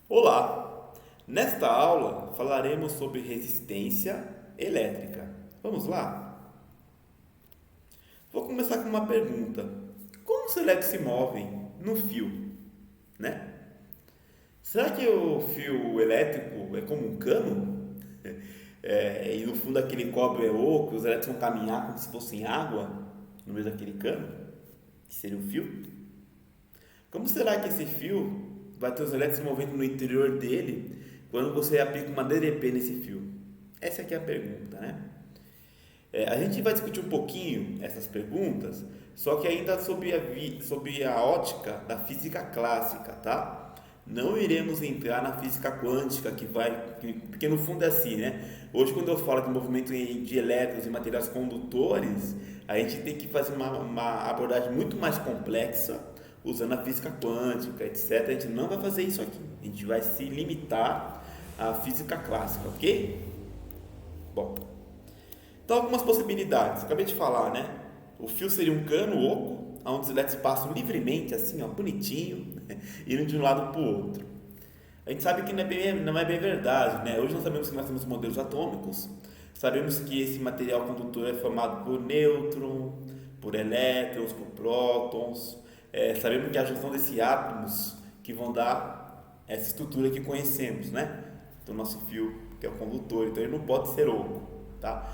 Olá! Nesta aula falaremos sobre resistência elétrica. Vamos lá? Vou começar com uma pergunta: como os elétrons se movem no fio, né? Será que o fio elétrico é como um cano? E no fundo aquele cobre é oco, os elétrons vão caminhar como se fossem água no meio daquele cano, que seria o fio? Como será que esse fio vai ter os elétrons se movendo no interior dele quando você aplica uma DDP nesse fio? Essa aqui é a pergunta, né? A gente vai discutir um pouquinho essas perguntas, só que ainda sob a ótica da física clássica, tá? Não iremos entrar na física quântica, porque no fundo é assim, né? Hoje, quando eu falo de movimento de elétrons e materiais condutores, a gente tem que fazer uma abordagem muito mais complexa, usando a física quântica, etc. A gente não vai fazer isso aqui, a gente vai se limitar à física clássica, ok? Bom, então algumas possibilidades, acabei de falar, né? O fio seria um cano oco, onde os elétrons passam livremente, assim, ó, bonitinho, indo de um lado para o outro. A gente sabe que não é bem verdade, né? Hoje nós sabemos que nós temos modelos atômicos, sabemos que esse material condutor é formado por nêutrons, por elétrons, por prótons. Sabemos que é a junção desses átomos que vão dar essa estrutura que conhecemos, né? Do nosso fio, que é o condutor, então ele não pode ser oco, tá?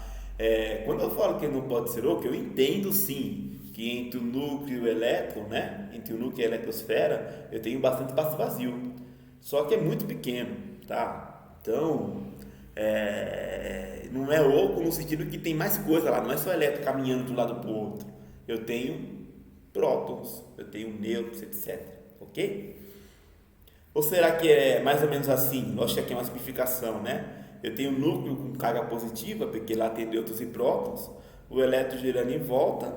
Quando eu falo que ele não pode ser oco, eu entendo sim que entre o núcleo e o elétron, né? Entre o núcleo e a eletrosfera, eu tenho bastante espaço vazio, só que é muito pequeno, tá? Então, não é oco no sentido que tem mais coisa lá, não é só elétron caminhando de um lado para o outro. Eu tenho prótons, eu tenho nêutrons, etc. Ok? Ou será que é mais ou menos assim? Nós aqui é uma simplificação, né? Eu tenho um núcleo com carga positiva, porque lá tem nêutrons e prótons, o elétron girando em volta,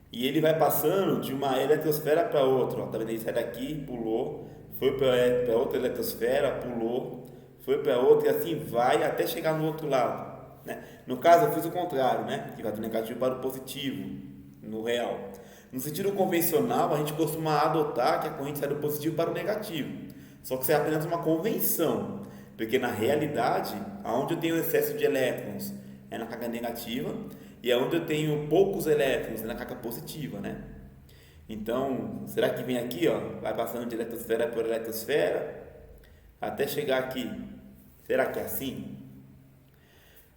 e ele vai passando de uma eletrosfera para outra. Ó, tá vendo? Ele sai daqui, pulou, foi para outra eletrosfera, pulou, foi para outra, e assim vai até chegar no outro lado, né? No caso, eu fiz o contrário, né? Que vai do negativo para o positivo, no real. No sentido convencional, a gente costuma adotar que a corrente sai do positivo para o negativo. Só que isso é apenas uma convenção, porque na realidade, aonde eu tenho excesso de elétrons é na carga negativa e aonde eu tenho poucos elétrons é na carga positiva, né? Então, será que vem aqui, ó, vai passando de eletrosfera por eletrosfera até chegar aqui? Será que é assim?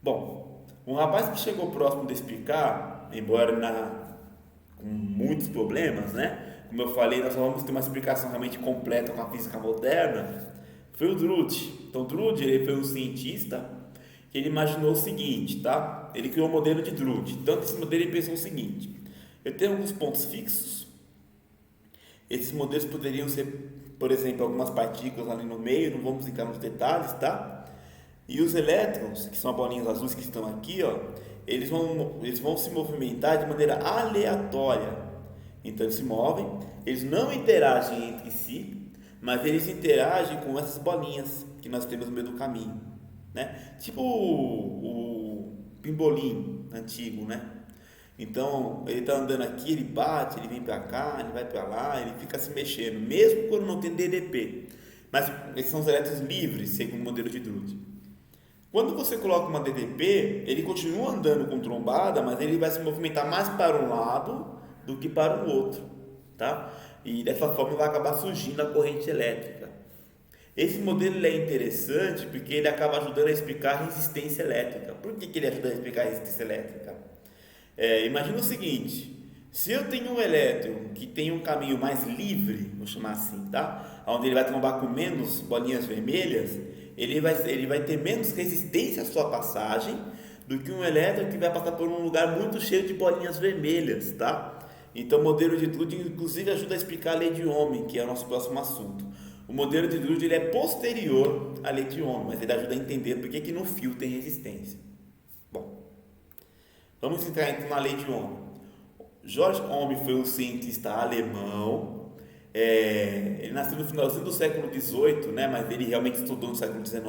Bom, um rapaz que chegou próximo de explicar, embora com muitos problemas, né? Como eu falei, nós só vamos ter uma explicação realmente completa com a física moderna. Foi o Drude. Então, Drude ele foi um cientista que ele imaginou o seguinte, tá? Ele criou o modelo de Drude. Então, esse modelo ele pensou o seguinte: eu tenho alguns pontos fixos. Esses modelos poderiam ser, por exemplo, algumas partículas ali no meio. Não vamos entrar nos detalhes, tá? E os elétrons, que são as bolinhas azuis que estão aqui, ó, eles vão se movimentar de maneira aleatória. Então eles se movem, eles não interagem entre si, mas eles interagem com essas bolinhas que nós temos no meio do caminho, né? Tipo o pimbolim antigo, né? Então ele está andando aqui, ele bate, ele vem para cá, ele vai para lá, ele fica se mexendo, mesmo quando não tem DDP. Mas esses são os elétrons livres, segundo o modelo de Drude. Quando você coloca uma DDP, ele continua andando com trombada, mas ele vai se movimentar mais para um lado do que para o outro, tá? E dessa forma vai acabar surgindo a corrente elétrica. Esse modelo ele é interessante porque ele acaba ajudando a explicar a resistência elétrica. Por que ele ajuda a explicar a resistência elétrica? Imagina o seguinte: se eu tenho um elétron que tem um caminho mais livre, vou chamar assim, tá? Onde ele vai trombar com menos bolinhas vermelhas, ele vai ter menos resistência à sua passagem do que um elétron que vai passar por um lugar muito cheio de bolinhas vermelhas, tá? Então, o modelo de Drude, inclusive, ajuda a explicar a lei de Ohm, que é o nosso próximo assunto. O modelo de Drude ele é posterior à lei de Ohm, mas ele ajuda a entender por que no fio tem resistência. Bom, vamos entrar então na lei de Ohm. George Ohm foi um cientista alemão. Ele nasceu no finalzinho do século XVIII, né? Mas ele realmente estudou no século XIX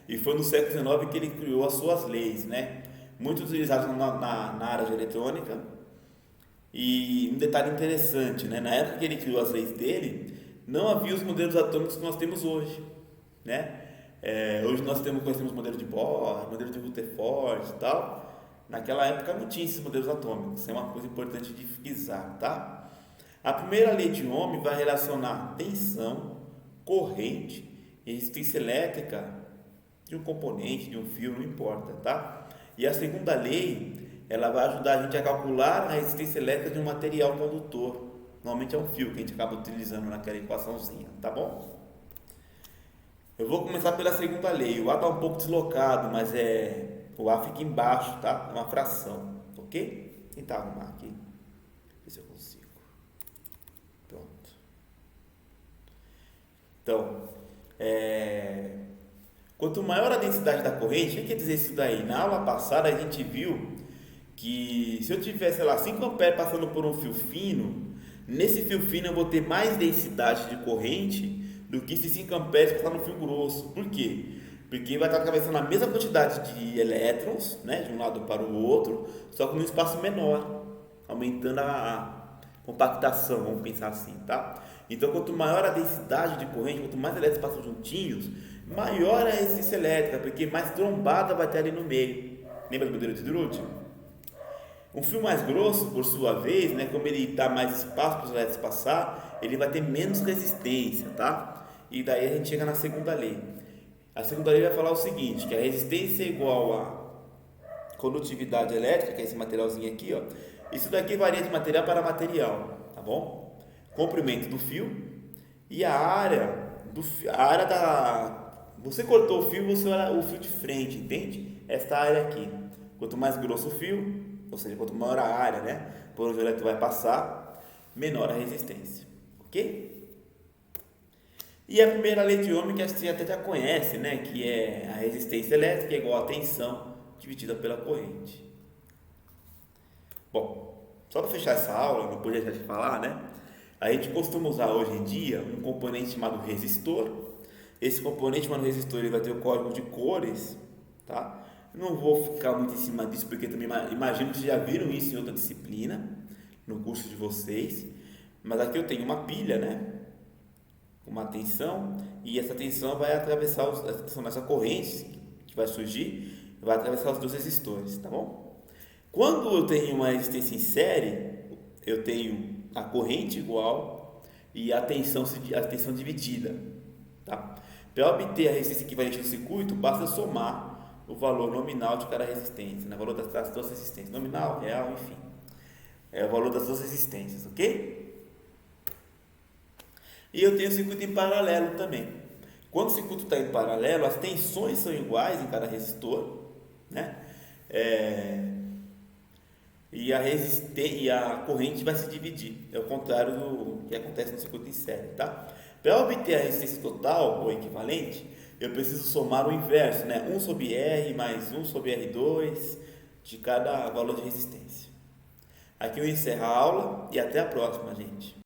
e foi no século XIX que ele criou as suas leis, né? Muito utilizadas na área de eletrônica. E um detalhe interessante, né? Na época que ele criou as leis dele, não havia os modelos atômicos que nós temos hoje, né? Hoje nós conhecemos modelo de Bohr, modelo de Rutherford e tal. Naquela época não tinha esses modelos atômicos, isso é uma coisa importante de frisar, tá? A primeira lei de Ohm vai relacionar tensão, corrente e resistência elétrica de um componente, de um fio, não importa, tá? E a segunda lei, ela vai ajudar a gente a calcular a resistência elétrica de um material condutor. Normalmente é um fio que a gente acaba utilizando naquela equaçãozinha, tá bom? Eu vou começar pela segunda lei. O A está um pouco deslocado, mas o A fica embaixo, tá? É uma fração, ok? Vou tentar arrumar aqui, ver se eu consigo. Pronto. Então, quanto maior a densidade da corrente, o que quer dizer isso daí? Na aula passada a gente viu que se eu tiver, sei lá, 5 amperes passando por um fio fino, nesse fio fino eu vou ter mais densidade de corrente do que se 5 amperes passar no fio grosso. Por quê? Porque vai estar atravessando a mesma quantidade de elétrons, né, de um lado para o outro, só que num espaço menor, aumentando a compactação, vamos pensar assim, tá? Então, quanto maior a densidade de corrente, quanto mais elétrons passam juntinhos, maior a resistência elétrica, porque mais trombada vai ter ali no meio. Lembra do modelo de Drude? Um fio mais grosso, por sua vez, né, como ele dá mais espaço para os elétrons passar, ele vai ter menos resistência, tá? E daí a gente chega na segunda lei. A segunda lei vai falar o seguinte, que a resistência é igual a condutividade elétrica, que é esse materialzinho aqui, ó. Isso daqui varia de material para material, tá bom? Comprimento do fio e a área você cortou o fio, você olha o fio de frente, entende? Esta área aqui. Quanto mais grosso o fio, ou seja, quanto maior a área, né, por onde o elétron vai passar, menor a resistência, ok? E a primeira lei de Ohm, que você até já conhece, né, que é a resistência elétrica é igual a tensão dividida pela corrente. Bom, só para fechar essa aula, não podia deixar de falar, né? A gente costuma usar hoje em dia um componente chamado resistor. Esse componente chamado resistor ele vai ter o código de cores, tá? Não vou ficar muito em cima disso, porque também imagino que vocês já viram isso em outra disciplina, no curso de vocês. Mas aqui eu tenho uma pilha, né? Uma tensão, e essa tensão vai atravessar essa corrente que vai surgir, vai atravessar os dois resistores, tá bom? Quando eu tenho uma resistência em série, eu tenho a corrente igual e a tensão dividida, tá? Para obter a resistência equivalente do circuito, basta somar o valor nominal de cada resistência, né? O valor das duas resistências, nominal, real, enfim. É o valor das duas resistências, ok? E eu tenho o circuito em paralelo também. Quando o circuito está em paralelo, as tensões são iguais em cada resistor, né? E a corrente vai se dividir. É o contrário do que acontece no circuito em série, tá? Para obter a resistência total, ou equivalente, eu preciso somar o inverso, né? 1 sobre R mais 1 sobre R2 de cada valor de resistência. Aqui eu encerro a aula e até a próxima, gente.